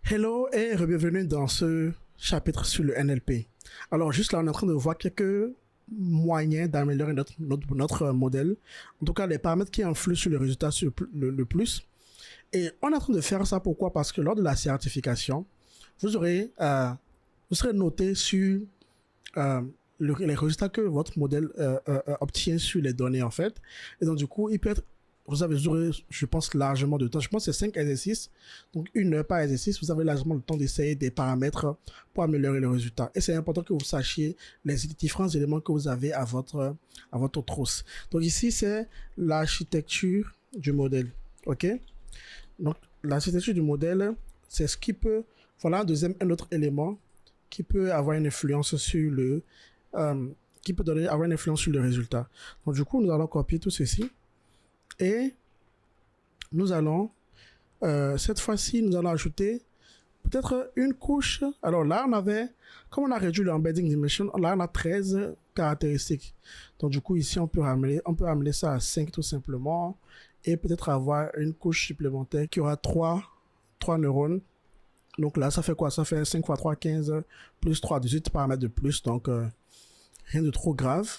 Hello et bienvenue dans ce chapitre sur le NLP. Alors juste là, on est en train de voir quelques moyens d'améliorer notre modèle. En tout cas, les paramètres qui influent sur le résultat le plus. Et on est en train de faire ça pourquoi? Parce que lors de la certification, vous serez noté sur les résultats que votre modèle obtient sur les données en fait. Et donc du coup, il peut être vous aurez, je pense, largement de temps. Je pense que c'est 5 exercices, donc 1 heure par exercice. Vous avez largement le temps d'essayer des paramètres pour améliorer le résultat. Et c'est important que vous sachiez les différents éléments que vous avez à votre trousse. Donc ici, c'est l'architecture du modèle. OK? Donc, l'architecture du modèle, c'est ce qui peut, voilà un autre élément qui peut avoir une influence sur avoir une influence sur le résultat. Donc, du coup, nous allons copier tout ceci. Et nous allons, cette fois-ci, nous allons ajouter peut-être une couche. Alors là, comme on a réduit l'embedding dimension, là, on a 13 caractéristiques. Donc du coup, ici, on peut amener ça à 5 tout simplement. Et peut-être avoir une couche supplémentaire qui aura 3 neurones. Donc là, ça fait quoi? Ça fait 5 fois 3, 15, plus 3, 18 paramètres de plus. Donc, rien de trop grave.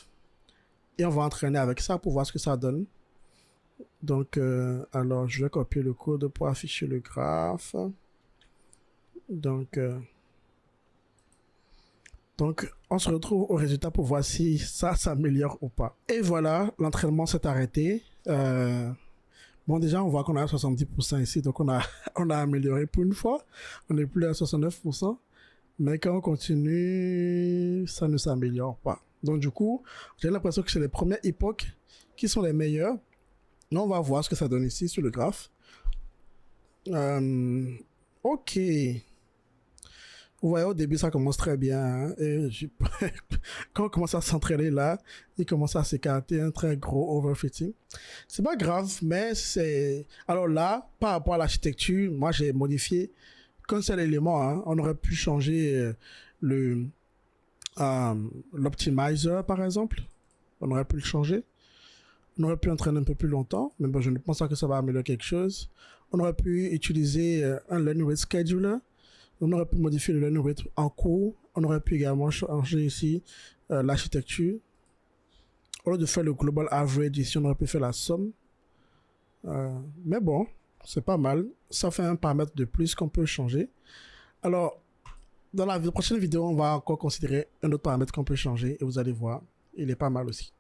Et on va entraîner avec ça pour voir ce que ça donne. Donc, alors, je vais copier le code pour afficher le graphe. Donc, on se retrouve au résultat pour voir si ça s'améliore ou pas. Et voilà, l'entraînement s'est arrêté. Bon, déjà, on voit qu'on est à 70% ici, donc on a amélioré pour une fois. On n'est plus à 69%. Mais quand on continue, ça ne s'améliore pas. Donc, du coup, j'ai l'impression que c'est les premières époques qui sont les meilleures. Là, on va voir ce que ça donne ici sur le graphe. Ok. Vous voyez, au début, ça commence très bien. Hein, et quand on commence à s'entraîner là, il commence à s'écarter un très gros overfitting. C'est pas grave, mais c'est... Alors là, par rapport à l'architecture, moi, j'ai modifié qu'un seul élément. Hein. On aurait pu changer l'optimizer, par exemple. On aurait pu le changer. On aurait pu entraîner un peu plus longtemps, mais bon, je ne pense pas que ça va améliorer quelque chose. On aurait pu utiliser un learning rate scheduler. On aurait pu modifier le learning rate en cours. On aurait pu également changer ici l'architecture. Au lieu de faire le global average, ici, on aurait pu faire la somme. Mais bon, c'est pas mal. Ça fait un paramètre de plus qu'on peut changer. Alors, dans la prochaine vidéo, on va encore considérer un autre paramètre qu'on peut changer et vous allez voir, il est pas mal aussi.